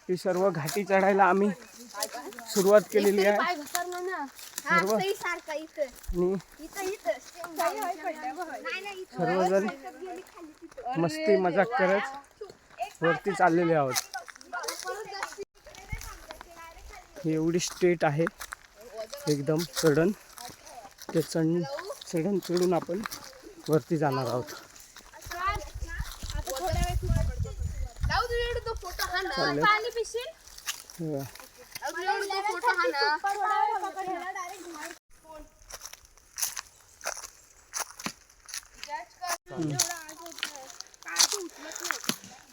ही सर्व घाटी चढायला आम्ही सुरुवात केलेली आहे आणि सर्वजण मस्ती मजाक करत वरती चाललेले आहोत. ही एवढी स्ट्रेट आहे एकदम चढण. ते चढून आपण वरती जाणार आहोत.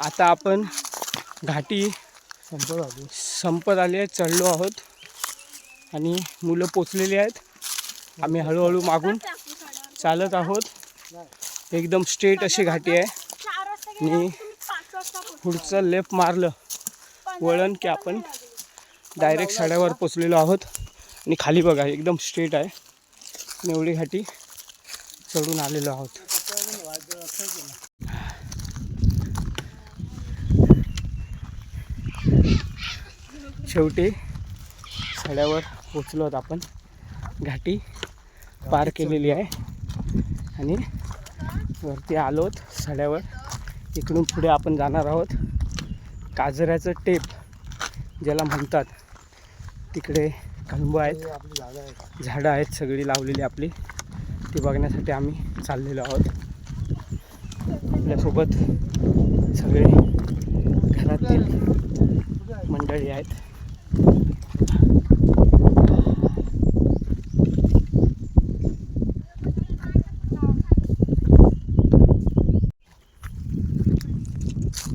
आता आपण घाटी संपत आली आहे, चढलो आहोत आणि मुलं पोचलेली आहेत. आम्ही हळूहळू मागून चालत आहोत. एकदम स्ट्रेट अशी घाटी आहे आणि पुढचं लेफ्ट मारलं वळण की आपण डायरेक्ट सड्यावर पोचलेलो आहोत. आणि खाली बघा एकदम स्ट्रेट आहे आणि एवढी घाटी चढून आलेलो आहोत. शेवटी सड्यावर पोचलो आहोत आपण. घाटी पार केलेली आहे आणि वरती आलोत सड्यावर. इकडून पुढे आपण जाणार आहोत काजऱ्याचं टेप ज्याला म्हणतात. तिकडे कळंब आहेत, झाडं आहेत सगळी लावलेली आपली. ती बघण्यासाठी आम्ही चाललेलो आहोत. आपल्यासोबत सगळे घरातील मंडळी आहेत.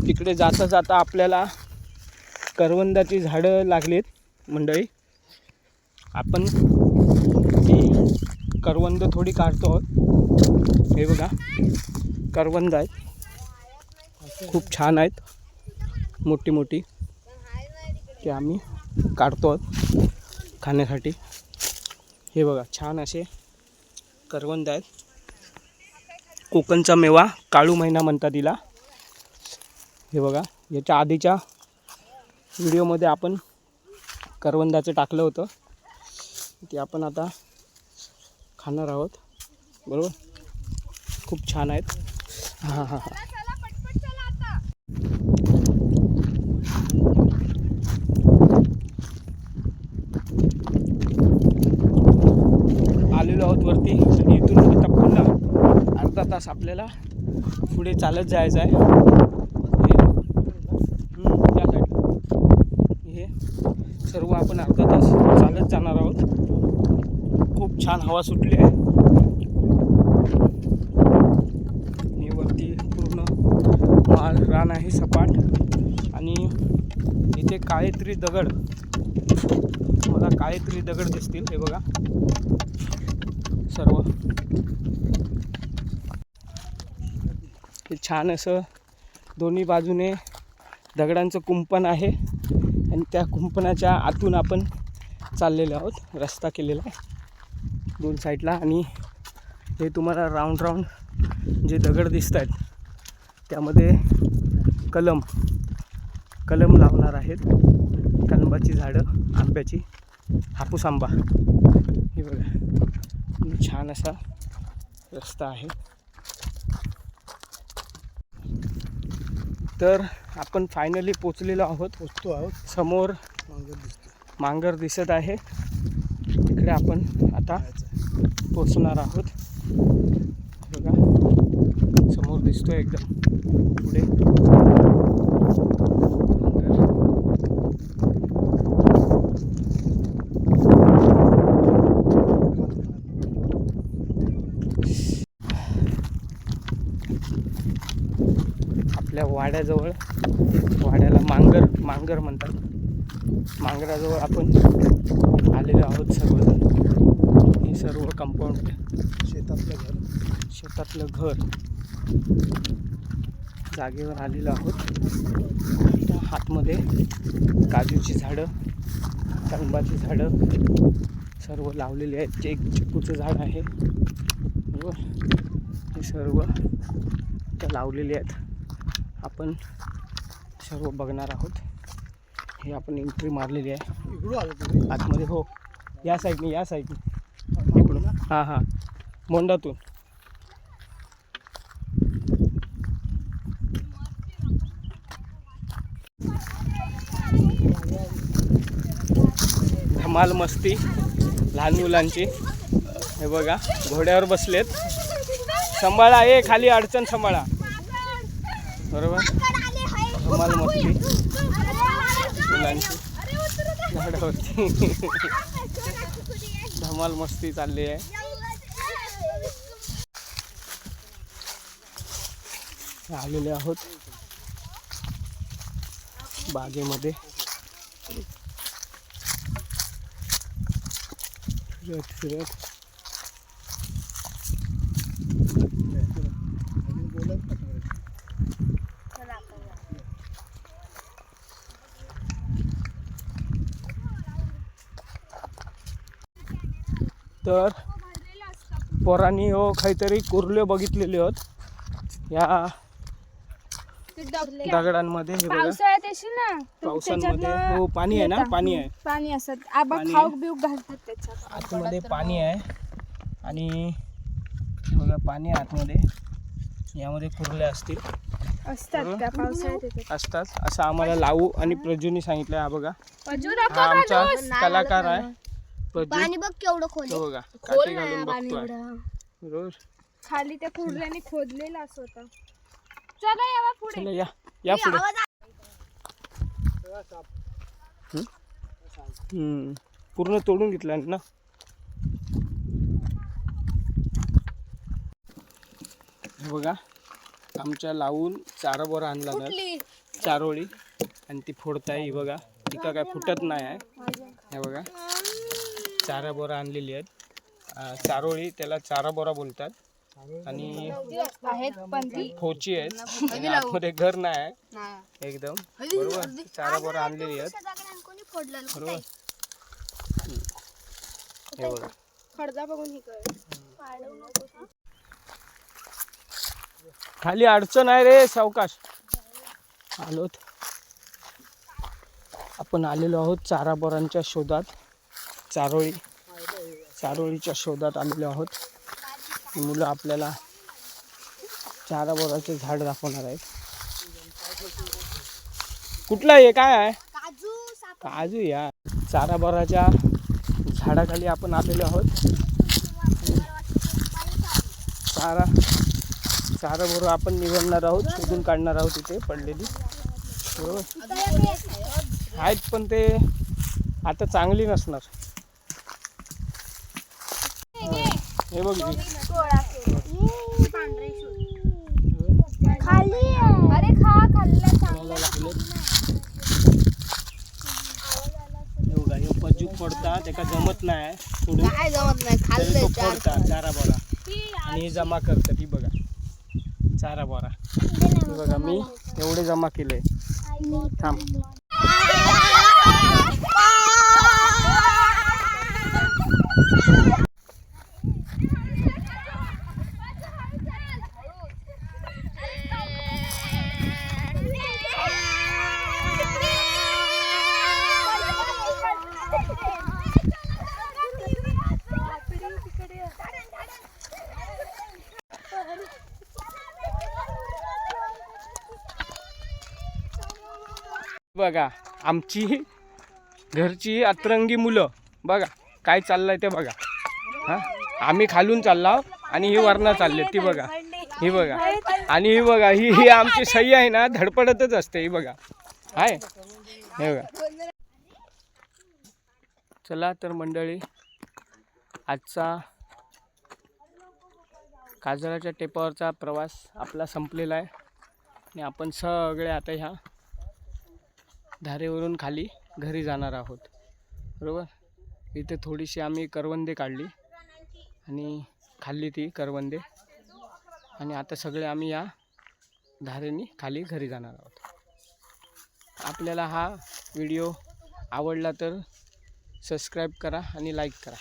तिकडे जाता जाता आपल्याला करवंदाची झाडं लागलीत मंडळी. आपण ती करवंद थोडी काढतो आहोत. हे बघा करवंद आहेत, खूप छान आहेत, मोठी मोठी. ते आम्ही काढतो आहोत खाण्यासाठी. हे बघा छान असे करवंद आहेत. कोकणचा मेवा, काळू महिना म्हणतात तिला. हे बघा याच्या आधीच्या व्हिडिओमध्ये आपण करवंदाचं टाकलं होतं, ते आपण आता खाणार आहोत. बरोबर, खूप छान आहेत. हां हां हां आलेलो आहोत वरती. आणि इथून आता पुन्हा अर्धा तास आपल्याला पुढे चालत जायचं आहे. सर्व आपण अर्धा तास चालत जाणार आहोत. खूप छान हवा सुटली आहे. आणि वरती पूर्ण रान आहे सपाट. आणि इथे काळेत्री दगड, मला काळेत्री दगड दिसतील. हे बघा सर्व हे छान असं दोन्ही बाजूने दगडांचं कुंपण आहे. आणि त्या कुंपणाच्या आतून आपण चाललेलो आहोत. रस्ता केलेला आहे दोन साईडला. आणि हे तुम्हाला राऊंड राऊंड जे दगड दिसत आहेत त्यामध्ये कलम लावणार आहेत. कलंबाची झाडं, आंब्याची, हापूस आंबा. हे बघा छान असा रस्ता आहे. तर आपण फायनली पोचलेलो आहोत. समोर मांगर दिसत आहे. तिकडे आपण आता पोचणार आहोत. बघा समोर दिसतोय एकदम पुढे आपल्या वाड्याजवळ. वाड्याला मांगर म्हणतात. मांगराजवळ आपण आलेलो आहोत सर्वजण. हे सर्व कंपाऊंड, शेतातलं घर जागेवर आलेलो आहोत. हातमध्ये काजूची झाडं, कळंबाची झाडं सर्व लावलेली आहेत. एक चिकूचं झाड आहे. हे सर्व त्या लावलेले आहेत. आपण सर्व बघणार आहोत. हे आपण एंट्री मारलेली आहे आतमध्ये. हो, या साईडने इकडून. हां हां, मोंडातून. धमाल मस्ती लहान मुलांची. हे बघा, घोड्यावर बसलेत. सांभाळा, ये खाली अडचण सांभाळा. बरोबर, धमाल मस्ती मुलांची झाडावरती. धमाल मस्ती चालली आहे. आलेले आहोत बागेमध्ये. फिरत तर पोरांनी हो काहीतरी कुर्ले बघितलेले आहेत या दगडांमध्ये. हे बघा, पावसाळ्यात येशील ना पावसांमध्ये. हो, पाणी आहे ना, पाणी आहे. पाणी असत आबा खाऊक बिऊक घालतात त्याच्यात. आतमध्ये पाणी आहे आणि बघा पाणी आहे आतमध्ये. यामध्ये कुर्ले असतील, असतात त्या पावसाळ्यात येतात. असतात असं आम्हाला लावू आणि प्रजूनी सांगितलं. हा बघा, अजून हा आमचा कलाकार आहे प्रजू. पाणी बघ केवढं खोल तो बघा काठी घालून बघतोय. बरोबर, खाली त्या कुर्ल्याने खोदलेलं असं होतं. चला यावा पुढे. चला या पुढे. पूर्ण तोडून घेतलं ना. हे बघा, आमच्या लावून चारा बोरा आणला तर चारोळी आणि ती फोडताय. ही बघा, ती काय फुटत नाही आहे. हे बघा, चारा बोरा आणलेली आहेत. चारोळी, त्याला चारा बोरा बोलतात. आणि आहेत पण ती फोची आहेत आणि आतमध्ये घर नाही आहे एकदम. बरोबर, चारा बोरा आणलेली आहेत. बरोबर, हे बघा खडजा बघून ही खाली अडचण आहे रे, सावकाश. आलोत आपण, आलेलो आहोत चारा बोरांच्या शोधात. चारोळीच्या शोधात आलेलो आहोत. मुलं आपल्याला चारा बोराचे झाड दाखवणार आहेत. कुठला आहे, काय आहे? काजू. या चारा बोराच्या झाडाखाली आपण आलेलो आहोत. चारा बोरं आपण निवडणार आहोत, शोधून काढणार आहोत. इथे पडलेली बरोबर आहेत, पण ते आता चांगली नसणार. हे बघ खाली. अरे पजू फोडता, त्याला जमत नाही पुढे. काय जमत नाही, खाल्लं फोडता चारा बोरा आणि हे जमा करतात. ही बघा चारा बोरा. हे बघा, मी एवढे जमा केले. थांब. बघा, आमची घरची अतरंगी मुलं बघा काय चाललंय ते बघा. हा, आम्ही खालून चाललो आणि ही वरनं चालले. ती बघा, ही बघा, आणि ही बघा, ही आमची सई आहे ना, धडपडतच असते. ही बघा, आहे हे बघा. चला तर मंडळी, आजचा काजळाच्या टेपावरचा प्रवास आपला संपलेला आहे आणि आपण सगळे आता ह्या धारेवरून खाली घरी जाणार आहोत. बरोबर, इथे थोडीशी आम्ही करवंदे काढली आणि खाल्ली ती करवंदे, आणि आता सगळे आम्ही या धारेने खाली घरी जाणार आहोत. आपल्याला हा व्हिडिओ आवडला तर सबस्क्राईब करा आणि लाईक करा.